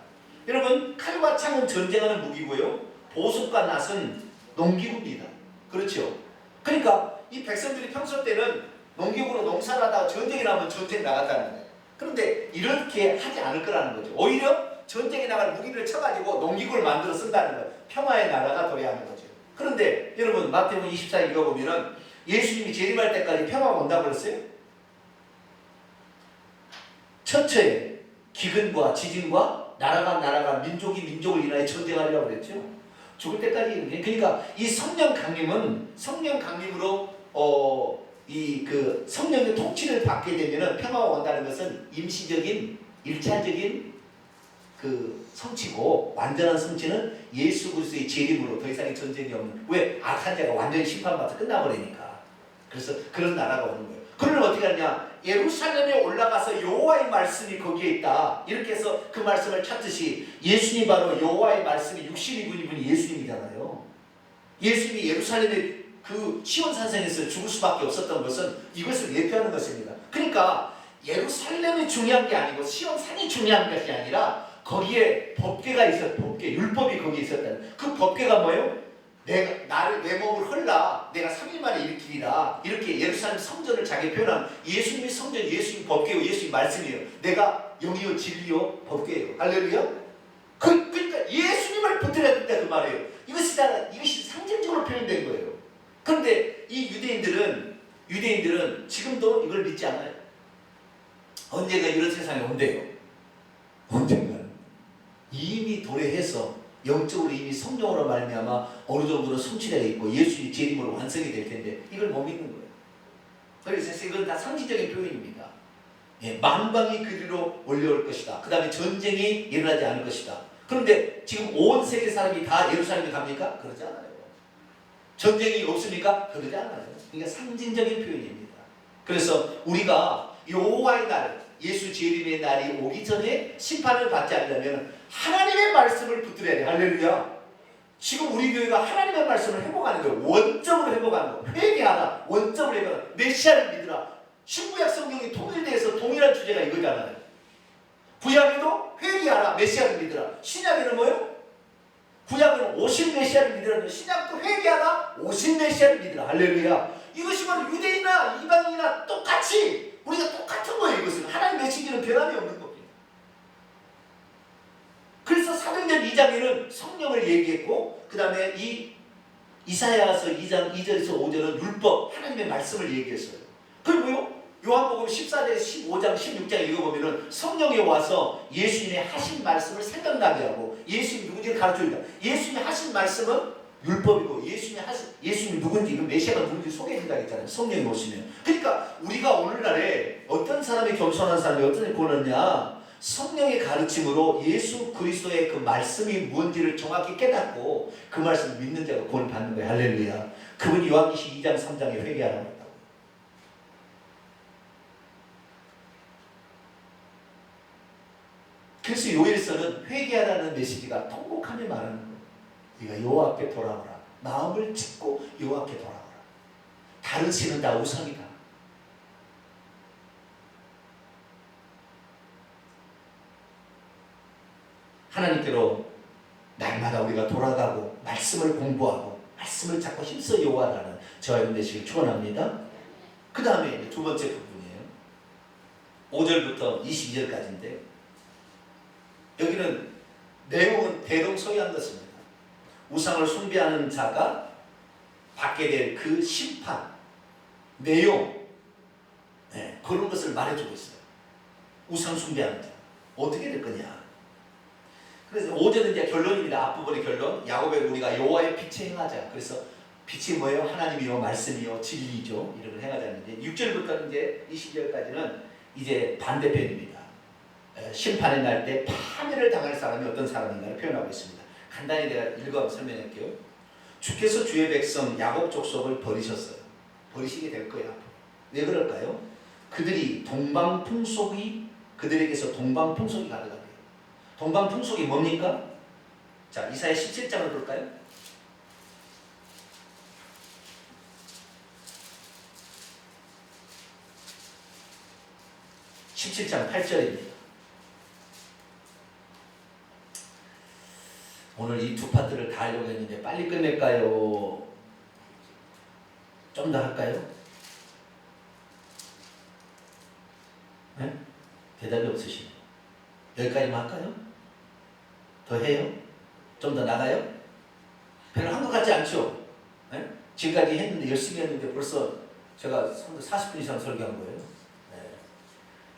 여러분, 칼과 창은 전쟁하는 무기고요. 보습과 낫은 농기구입니다. 그렇죠? 그러니까 이 백성들이 평소 때는 농기구로 농사를 하다가 전쟁이 나면 전쟁 나갔다는 거예요. 그런데 이렇게 하지 않을 거라는 거죠. 오히려 전쟁에 나갈 무기를 쳐가지고 농기구를 만들어 쓴다는 거예요. 평화의 나라가 도래하는 거죠. 그런데 여러분 마태복음 24 읽어보면은 예수님이 재림할 때까지 평화가 온다고 그랬어요? 첫째 기근과 지진과 나라가 민족이 민족을 인하여 전쟁하리라고 그랬죠. 죽을 때까지. 그러니까 이 성령 강림으로 이 그 성령의 통치를 받게 되면은 평화가 온다는 것은 임시적인 일차적인 그 성취고 완전한 성취는 예수 그리스도의 재림으로 더 이상의 전쟁이 없는. 왜? 악한 자가 완전히 심판받아 끝나버리니까. 그래서 그런 나라가 오는 거예요. 그러면 어떻게 하냐? 예루살렘에 올라가서 여호와의 말씀이 거기에 있다. 이렇게 해서 그 말씀을 찾듯이 예수님이 바로 여호와의 말씀이 육신이 입은 이분이 예수님이잖아요. 예수님이 예루살렘의 그 시온 산성에서 죽을 수밖에 없었던 것은 이것을 예표하는 것입니다. 그러니까 예루살렘이 중요한 게 아니고 시온 산이 중요한 것이 아니라 거기에 법궤가 있었, 법궤, 율법이 거기에 있었다는. 그 법궤가 뭐예요? 내 몸을 헐라 내가 3일 만에 일으키리라. 이렇게 예루살렘 성전을 자기 표현한 예수님이 성전, 예수님 법궤요, 예수님 말씀이에요. 내가 영이요 진리요 법궤예요. 할렐루야. 그러니까 예수님을 붙들어야 된다 그 말이에요. 이것이 상징적으로 표현된 거예요. 그런데 이 유대인들은 지금도 이걸 믿지 않아요. 언젠가 이런 세상에 온대요. 언젠가는 이미 도래해서 영적으로 이미 성령으로 말미암아 어느 정도로 성취되어 있고 예수님이 재림으로 완성이 될 텐데 이걸 못 믿는 거예요. 그래서 이건 다 상징적인 표현입니다. 예, 만방이 그리로 몰려올 것이다. 그 다음에 전쟁이 일어나지 않을 것이다. 그런데 지금 온 세계 사람이 다 예루살렘에 갑니까? 그러지 않아요. 전쟁이 없습니까? 그러지 않아요. 그러니까 상징적인 표현입니다. 그래서 우리가 여호와의 날, 예수 재림의 날이 오기 전에 심판을 받지 않으려면 하나님의 말씀을 붙들어야 돼. 할렐루야. 지금 우리 교회가 하나님의 말씀을 회복하는 거예요. 원점으로 회복하는 거예요. 회개하라. 원점으로 회복하라. 메시아를 믿으라. 신구약 성경이 통일돼서 동일한 주제가 이거잖아요. 구약에도 회개하라. 메시아를 믿으라. 신약에는 뭐예요? 구약은 오신 메시아를 믿으라. 신약도 회개하라. 오신 메시아를 믿으라. 할렐루야. 이것이 바로 유대인이나 이방인이나 똑같이 우리가 똑같은 거예요. 이것은 하나님 메시지는 변함이 없는 겁니다. 그래서 사도행전 2장에는 성령을 얘기했고 그 다음에 이 이사야서 2장 2절에서 5절은 율법 하나님의 말씀을 얘기했어요. 그리고요 요한복음 14장 15장 16장 읽어보면은 성령이 와서 예수님의 하신 말씀을 생각나게 하고 예수님이 누군지를 가르쳐준다. 예수님이 하신 말씀은 율법이고 예수님이 누군지 그 메시아가 누군지 소개해준다 했잖아요. 성령이 오시면. 그러니까 우리가 오늘날에 어떤 사람이 겸손한 사람이 어떤 사람이 구원하냐, 성령의 가르침으로 예수 그리스도의 그 말씀이 뭔지를 정확히 깨닫고 그 말씀을 믿는 자가 구원을 받는 거예요. 할렐루야. 그분이 요한계시록 2장 3장에 회개하라고 했다고. 그래서 요일서는 회개하라는 메시지가 통곡하며 말하는 거예요. 네가 여호와 앞에 돌아오라. 마음을 찢고 여호와 앞에 돌아오라. 다른 신은 다 우상이다. 하나님께로 날마다 우리가 돌아가고 말씀을 공부하고 말씀을 찾고 힘써 요구하라는 저와 여러분 되시길 축원합니다. 그 다음에 두 번째 부분이에요. 5절부터 22절까지인데 여기는 내용은 대동소이한 것입니다. 우상을 숭배하는 자가 받게 될 그 심판, 내용, 그런 것을 말해주고 있어요. 우상 숭배하는 자 어떻게 될 거냐. 그래서 5절은 이제 결론입니다. 앞부분의 결론. 야곱의 우리가 여호와의 빛에 행하자. 그래서 빛이 뭐예요? 하나님이요, 말씀이요, 진리죠. 이런 걸 행하자는 이제 6절부터 이제 20절까지는 이제 반대편입니다. 심판의 날 때 파멸을 당할 사람이 어떤 사람인가를 표현하고 있습니다. 간단히 내가 읽어 설명할게요. 주께서 주의 백성 야곱 족속을 버리셨어요. 버리시게 될 거예요. 왜 그럴까요? 그들이 그들에게서 동방풍속이 가득하대요. 동방풍속이 뭡니까? 자, 이사야 17장을 볼까요? 17장 8절입니다. 오늘 이 두 파트를 다 하려고 했는데 빨리 끝낼까요? 좀 더 할까요? 네? 대답이 없으시네요. 여기까지만 할까요? 더 해요? 좀 더 나가요? 별로 한 것 같지 않죠? 네? 지금까지 했는데 열심히 했는데 벌써 제가 40분 이상 설교한 거예요. 네.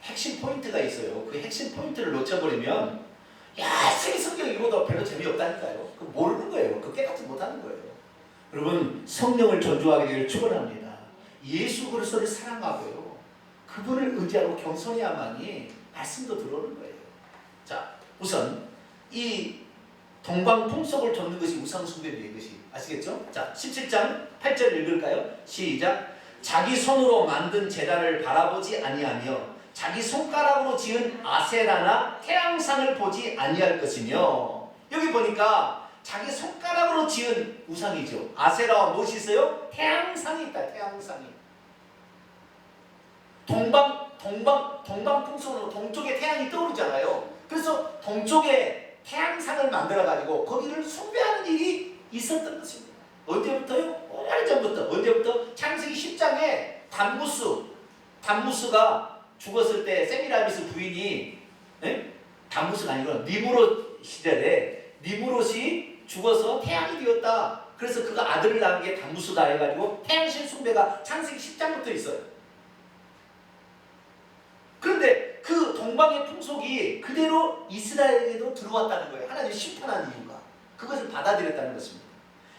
핵심 포인트가 있어요. 그 핵심 포인트를 놓쳐버리면 열심히 성경 읽어도 별로 재미없다니까요. 그 모르는 거예요. 그 깨닫지 못하는 거예요. 여러분, 성령을 전주하게 되기를 축원합니다. 예수 그리스도를 사랑하고요, 그분을 의지하고 겸손해야만이 말씀도 들어오는 거예요. 자, 우선 이 동방풍속을 쫓는 것이 우상숭배입니다. 이것이 아시겠죠? 자, 17장 8절 읽을까요? 시작. 자기 손으로 만든 제단을 바라보지 아니하며 자기 손가락으로 지은 아세라나 태양상을 보지 아니할 것이며. 여기 보니까 자기 손가락으로 지은 우상이죠. 아세라와 무엇이 있어요? 태양상이 있다. 태양상이. 동방풍속으로 동쪽에 태양이 떠오르잖아요. 그래서 동쪽에 태양상을 만들어가지고 거기를 숭배하는 일이 있었던 것입니다. 언제부터요? 오래전부터. 언제부터? 창세기 10장에 단무스가 죽었을 때 세미라미스 부인이, 단무스가 아니고 니무롯 시절에 니무롯이 죽어서 태양이 되었다. 그래서 그가 아들을 낳은 게 단무스다 해가지고 태양신 숭배가 창세기 10장부터 있어요. 그런데 그 동방의 풍속이 그대로 이스라엘에게도 들어왔다는 거예요. 하나님이 심판한 이유가 그것을 받아들였다는 것입니다.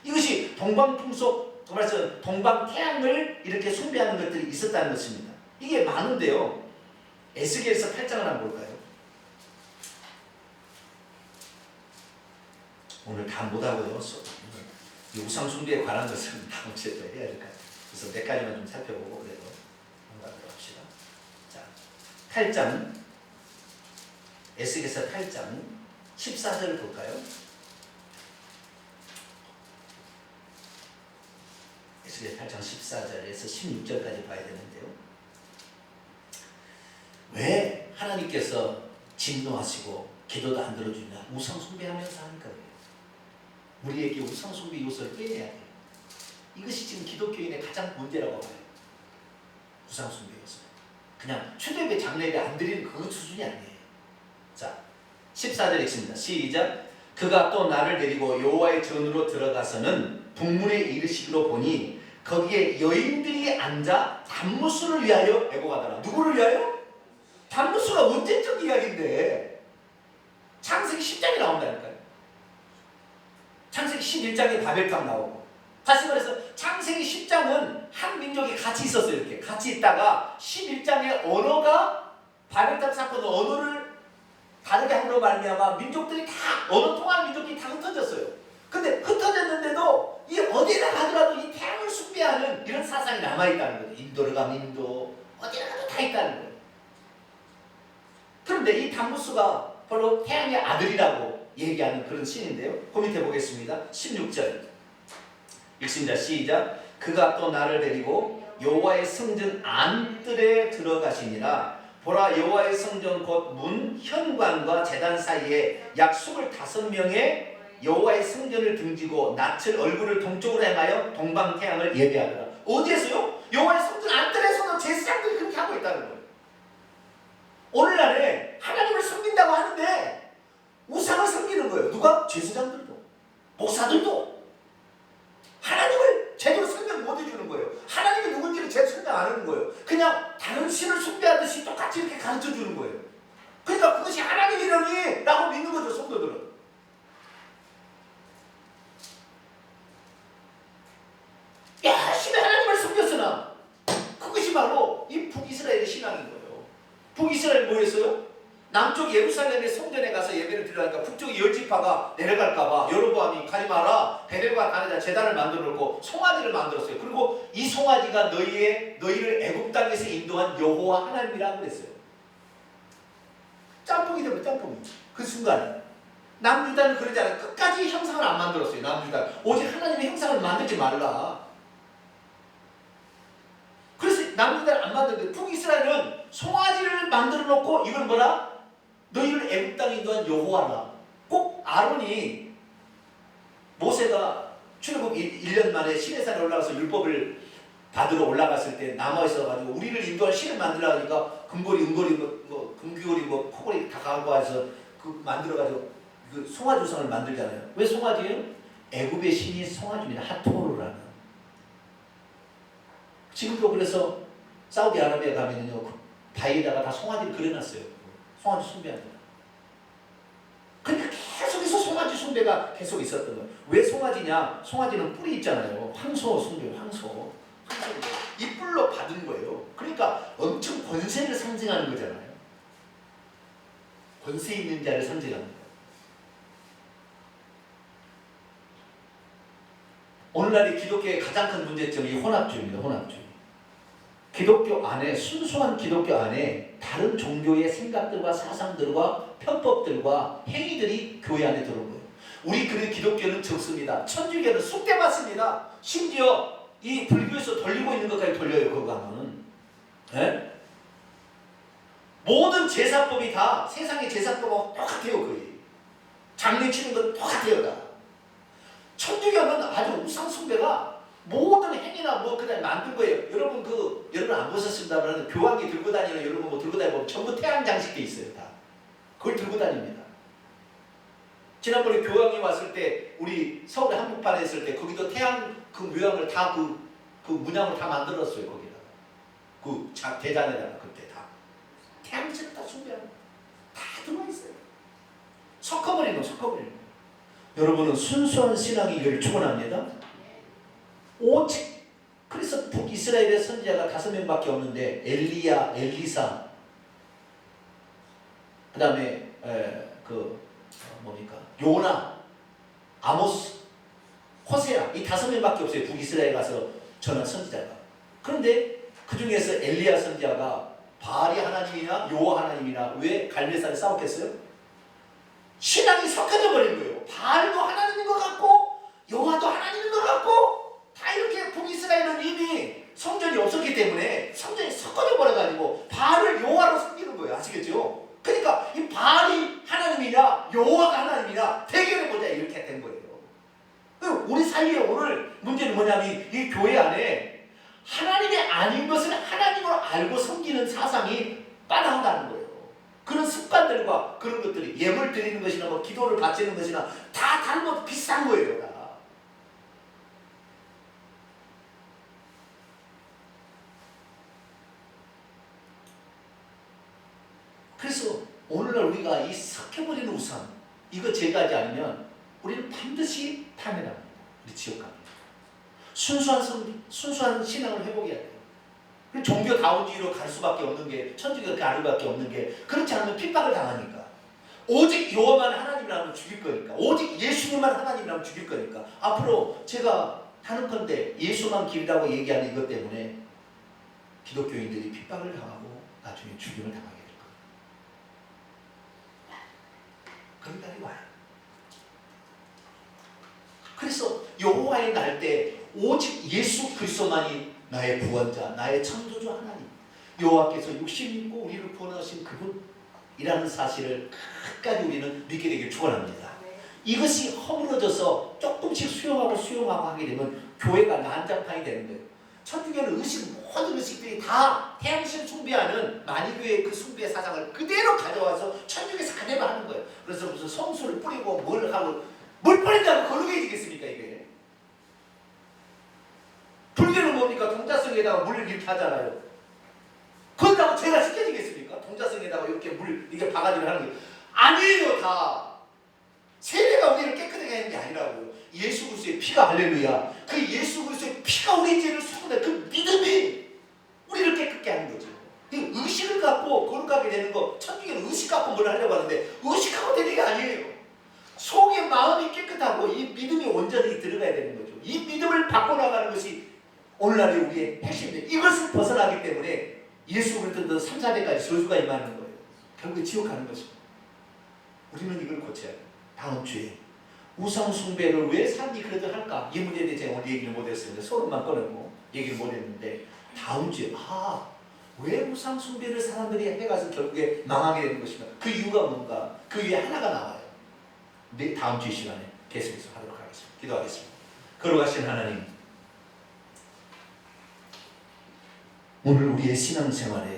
이것이 동방풍속, 말해서 동방태양을 이렇게 숭배하는 것들이 있었다는 것입니다. 이게 많은데요. 에스겔서 8장을 한번 볼까요? 오늘 다 못하고요. 우상 숭배에 관한 것은 다음 주에 또 해야 될 것 같아요. 그래서 몇 가지만 좀 살펴보고 그래도 한번 합시다. 자, 8장, 에스겔서 8장 14절을 볼까요? 에스겔 8장 14절에서 16절까지 봐야 되는데요. 왜 하나님께서 진노하시고 기도도 안 들어주냐? 우상 숭배하면서 하니까 그래요. 우리에게 우상 숭배 요소를 빼내야 돼요. 이것이 지금 기독교인의 가장 문제라고 봐요. 우상 숭배 요소. 그냥 초대배 장례배 안 드리는 그 수준이 아니에요. 자, 14절 읽습니다. 시작. 그가 또 나를 데리고 여호와의 전으로 들어가서는 북문에 이르시기로 보니 거기에 여인들이 앉아 단무스를 위하여 애곡하더라. 누구를 위하여? 단무스가 언제적 이야기인데 창세기 10장에 나온다니까요. 창세기 11장에 바벨탑 나오고, 다시 말해서 창세기 10장은 한 민족이 같이 있었어요. 이렇게 같이 있다가 11장의 언어가, 바벨탑 사건은 언어를 다르게 함으로 말미암아 민족들이 다, 언어 통하는 민족들이 다 흩어졌어요. 근데 흩어졌는데도 이 어디나 가더라도 이 태양을 숭배하는 이런 사상이 남아있다는 거죠. 인도를 가면 인도, 어디나 가도 다 있다는 거예요. 그런데 이 단무스가 바로 태양의 아들이라고 얘기하는 그런 신인데요. 그 밑에 보겠습니다. 16절 읽습니다. 시작. 그가 또 나를 데리고 여호와의 성전 안뜰에 들어가시니라. 보라, 여호와의 성전 곧 문 현관과 제단 사이에 약 25명의 여호와의 성전을 등지고 낯을 얼굴을 동쪽으로 향하여 동방태양을 예배하더라. 어디에서요? 여호와의 성전 안뜰에서는 제사장들이 그렇게 하고 있다는 거예요. 오늘날에 하나님을 섬긴다고 하는데 우상을 섬기는 거예요. 누가? 제사장들도, 목사들도 하나님을 제대로 주는 거예요. 그러니까 그것이 하나님이라니 라고 믿는 거죠, 성도들은. 열심히 하나님을 섬겼으나 그것이 바로 이 북이스라엘의 신앙인 거예요. 북이스라엘 뭐였어요? 남쪽 예루살렘의 성전에 가서 예배를 드리려니까 북쪽 열지파가 내려갈까봐 여로보암이 가지 마라, 베델과 가느자 제단을 만들어 놓고 송아지를 만들었어요. 그리고 이 송아지가 너희를 애굽 땅에서 인도한 여호와 하나님이라고 그랬어요. 짬뽕이 되면 짬뽕이. 그 순간에 남유다는 그러지 않아요. 끝까지 형상을 안 만들었어요. 남유다 오직 하나님의 형상을 만들지 말라. 그래서 남유다를 안 만들었는데 북이스라엘은 송아지를 만들어 놓고 이걸 뭐라? 너희를 애굽 땅에 인도한 여호와라. 꼭 아론이 모세가 출애굽 1년 만에 시내산에 올라가서 율법을 받으러 올라갔을 때 남아있어가지고 우리를 인도할 신을 만들라 하니까 금고리, 은고리, 금귀고리, 코고리 다 갖고 와서 그 만들어가지고 그 송아지 우상을 만들잖아요. 왜 송아지예요? 애굽의 신이 송아지입니다. 하토르라는. 지금도 그래서 사우디아라비아 가면은요, 그 바위에다가 다 송아지를 그려놨어요. 송아지 숭배합니다. 그러니까 계속해서 송아지 숭배가 계속 있었던 거예요. 왜 송아지냐? 송아지는 뿔이 있잖아요. 황소 숭배, 황소. 이 뿔로 받은 거예요. 그러니까 엄청 권세를 상징하는 거잖아요. 권세 있는 자를 상징하는 거예요. 오늘날의 기독교의 가장 큰 문제점이 혼합주의입니다. 혼합주의. 기독교 안에, 순수한 기독교 안에 다른 종교의 생각들과 사상들과 편법들과 행위들이 교회 안에 들어온 거예요. 우리 그 기독교는 적습니다. 천주교는 쑥대받습니다. 심지어 이 불교에서 돌리고 있는 것까지 돌려요. 그거 하면은. 네? 모든 제사법이 다 세상의 제사법하고 똑같아요. 거의. 장례 치는 건 똑같아요. 다. 천주교는 아주 우상 숭배가 모든 행위나 그다음에 만든 거예요. 여러분 안 보셨습니다만 교황이 들고 다니는 여러분 들고 다니면 전부 태양 장식돼 있어요. 다. 그걸 들고 다닙니다. 지난번에 교황이 왔을 때 우리 서울의 한복판에 있을 때 거기도 태양 그 모양을 다 그 문양을 다 만들었어요. 거기다가 그 대단에다가 그때 다 태양식 다 숭배하고 다 들어와 있어요. 섞어버리는 거. 여러분은 순수한 신앙이 이걸 축원합니다. 오직 그래서 북이스라엘의 선지자가 5명밖에 없는데 엘리야, 엘리사, 그 다음에 요나, 아모스, 호세야 이 5명밖에 없어요. 북이스라엘 가서 전한 선지자가. 그런데 그 중에서 엘리야 선지자가 바알이 하나님이냐 여호와 하나님이냐 왜 갈멜산에 싸웠겠어요? 신앙이 섞여져 버린 거예요. 바알도 하나님인 것 같고 여호와도 하나님인 것 같고 다 이렇게 북이스라엘은 이미 성전이 없었기 때문에 성전이 섞어져 버려가지고 바알을 여호와로 섬기는 거예요. 아시겠죠? 그러니까 이 바알이 하나님이냐 여호와가 하나님이냐 대결해보자 이렇게 된 거예요. 우리 사이에 오늘 문제는 뭐냐면 이 교회 안에 하나님이 아닌 것을 하나님으로 알고 섬기는 사상이 빠나하다는 거예요. 그런 습관들과 그런 것들이 예물 드리는 것이나 기도를 바치는 것이나 다 다른 것 비슷한 거예요. 다. 그래서 오늘날 우리가 이 섞여버리는 우상 이거 제거하지 않으면 우리는 반드시 파멸합니다. 우리 지옥 갑니다. 순수한 신앙을 회복해야 돼요. 종교다운주의로 갈 수밖에 없는 게 천주교가 갈 수밖에 없는 게 그렇지 않으면 핍박을 당하니까. 오직 여호와만 하나님이라면 죽일 거니까. 오직 예수님만 하나님이라면 죽일 거니까. 앞으로 제가 하는 건데 예수만 길이라고 얘기하는 이것 때문에 기독교인들이 핍박을 당하고 나중에 죽임을 당하게 될 거예요. 그런 날이 와요. 그래서 여호와의 날 때 오직 예수 그리스도만이 나의 구원자, 나의 창조주 하나님, 여호와께서 육신 입고 우리를 구원하신 그분이라는 사실을 끝까지 우리는 믿게 되길 축원합니다. 이것이 허물어져서 조금씩 수용하고 하게 되면 교회가 난장판이 되는 거예요. 천주교는 모든 의식들이 다 태양신 숭배하는 만이교의 그 숭배 사상을 그대로 가져와서 천주교에서 그대로 하는 거예요. 그래서 무슨 성수를 뿌리고 뭘 뿌린다고 거룩해지겠습니까 이게? 불교는 뭡니까? 동자성에다가 물을 이렇게 하잖아요. 그런다고 죄가 씻겨지겠습니까? 동자성에다가 이렇게 물 이게 바가지를 하는 게 아니에요. 다 세례가 우리를 깨끗하게 하는 게 아니라고요. 예수 그리스도의 피가 할렐루야. 그 예수 그리스도의 피가 우리 죄를 쏟아내 그 믿음이 우리를 깨끗게 하는 거죠. 의식을 갖고 거룩하게 되는 거, 천주교는 의식 갖고 뭘 하려고 하는데 의식하고 되는 게 아니에요. 속의 마음이 깨끗하고 이 믿음이 온전히 들어가야 되는 거죠. 이 믿음을 바꿔나가는 것이 오늘날의 우리의 핵심인데 이것을 벗어나기 때문에 예수 그리스도 3, 4대까지 저주가 임하는 거예요. 결국에 지옥 가는 것입니다. 우리는 이걸 고쳐야 돼요. 다음 주에 우상 숭배를 왜 사람이 그래도 할까? 이 문제에 대해 제가 오늘 얘기를 못했습니다. 소름만 꺼내고 얘기를 못했는데 다음 주에 왜 우상 숭배를 사람들이 해가서 결국에 망하게 되는 것인가? 그 이유가 뭔가? 그 위에 하나가 나와요. 다음 주 시간에 계속해서 하도록 하겠습니다. 기도하겠습니다. 거룩하신 하나님, 오늘 우리의 신앙생활에